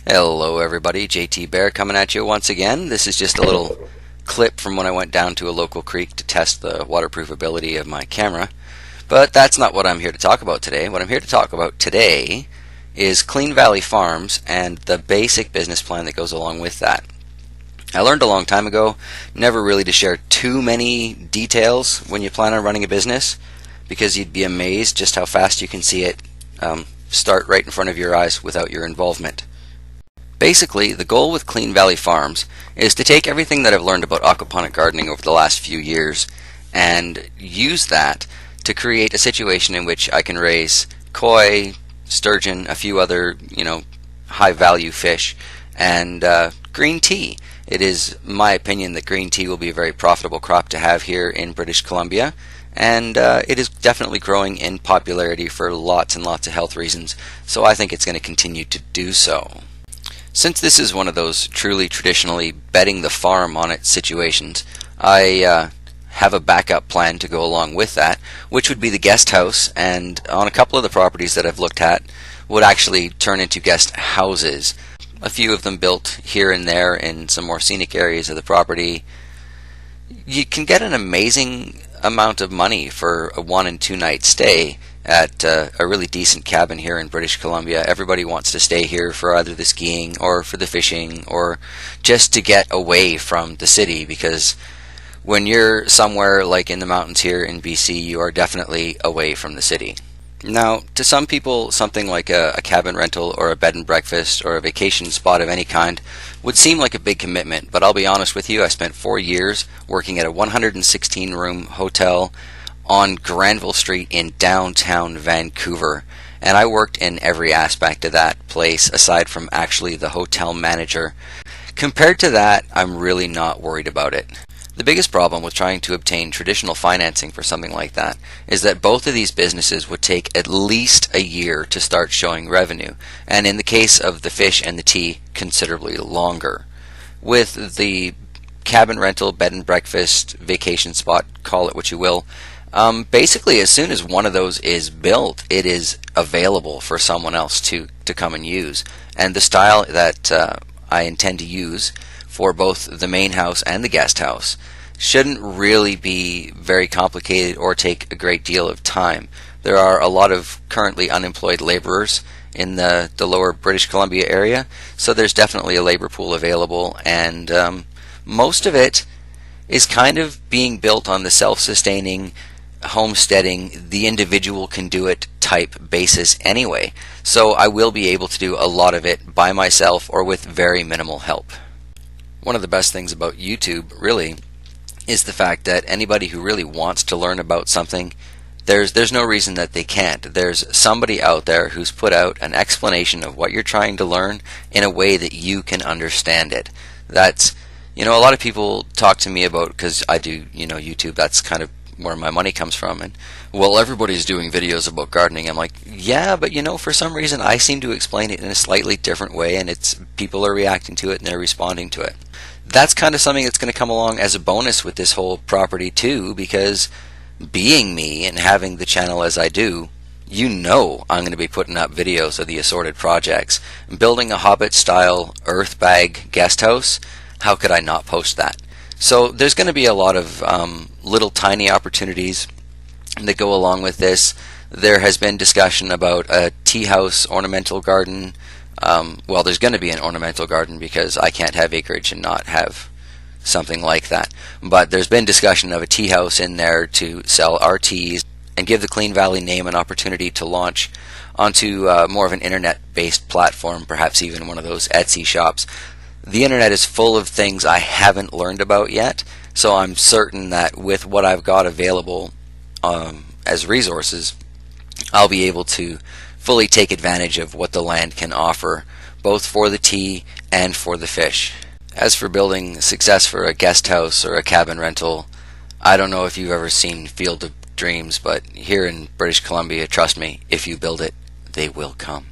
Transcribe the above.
Hello everybody, JT Bear coming at you once again. This is just a little clip from when I went down to a local creek to test the waterproof ability of my camera. But that's not what I'm here to talk about today. What I'm here to talk about today is Clean Valley Farms and the basic business plan that goes along with that. I learned a long time ago never really to share too many details when you plan on running a business, because you'd be amazed just how fast you can see it start right in front of your eyes without your involvement. Basically, the goal with Clean Valley Farms is to take everything that I've learned about aquaponic gardening over the last few years and use that to create a situation in which I can raise koi, sturgeon, a few other, high value fish, and green tea. It is my opinion that green tea will be a very profitable crop to have here in British Columbia, and it is definitely growing in popularity for lots and lots of health reasons, so I think it's going to continue to do so. Since this is one of those truly traditionally betting the farm on it situations, I have a backup plan to go along with that, which would be the guest house, and on a couple of the properties that I've looked at would actually turn into guest houses. A few of them built here and there in some more scenic areas of the property. You can get an amazing amount of money for a 1 and 2 night stay at a really decent cabin here in British Columbia. Everybody wants to stay here for either the skiing or for the fishing or just to get away from the city, because when you're somewhere like in the mountains here in BC, you are definitely away from the city. Now, to some people, something like a cabin rental or a bed and breakfast or a vacation spot of any kind would seem like a big commitment, but I'll be honest with you, I spent 4 years working at a 116-room hotel on Granville Street in downtown Vancouver, and I worked in every aspect of that place aside from actually the hotel manager. Compared to that, I'm really not worried about it. The biggest problem with trying to obtain traditional financing for something like that is that both of these businesses would take at least a year to start showing revenue, and in the case of the fish and the tea, considerably longer. With the cabin rental, bed and breakfast, vacation spot, call it what you will, basically as soon as one of those is built, it is available for someone else to come and use. And the style that I intend to use for both the main house and the guest house shouldn't really be very complicated or take a great deal of time. There are a lot of currently unemployed laborers in the lower British Columbia area, so there's definitely a labor pool available, and most of it is kind of being built on the self-sustaining, homesteading, the individual can do it type basis anyway. So I will be able to do a lot of it by myself or with very minimal help. One of the best things about YouTube really is the fact that anybody who really wants to learn about something, there's no reason that they can't. There's somebody out there who's put out an explanation of what you're trying to learn in a way that you can understand it. That's, a lot of people talk to me about, because I do, YouTube, that's kind of where my money comes from, and well, everybody's doing videos about gardening. I'm like, yeah, but for some reason I seem to explain it in a slightly different way, and people are reacting to it and they're responding to it. That's kind of something that's going to come along as a bonus with this whole property too, because being me and having the channel as I do, I'm going to be putting up videos of the assorted projects. Building a Hobbit style earth bag guest house, how could I not post that? So there's going to be a lot of little tiny opportunities that go along with this. There has been discussion about a tea house ornamental garden. Well, there's going to be an ornamental garden because I can't have acreage and not have something like that. But there's been discussion of a tea house in there to sell our teas and give the Clean Valley name an opportunity to launch onto more of an internet-based platform, perhaps even one of those Etsy shops. The internet is full of things I haven't learned about yet, so I'm certain that with what I've got available as resources, I'll be able to fully take advantage of what the land can offer, both for the tea and for the fish. As for building success for a guest house or a cabin rental, I don't know if you've ever seen Field of Dreams, but here in British Columbia, trust me, if you build it, they will come.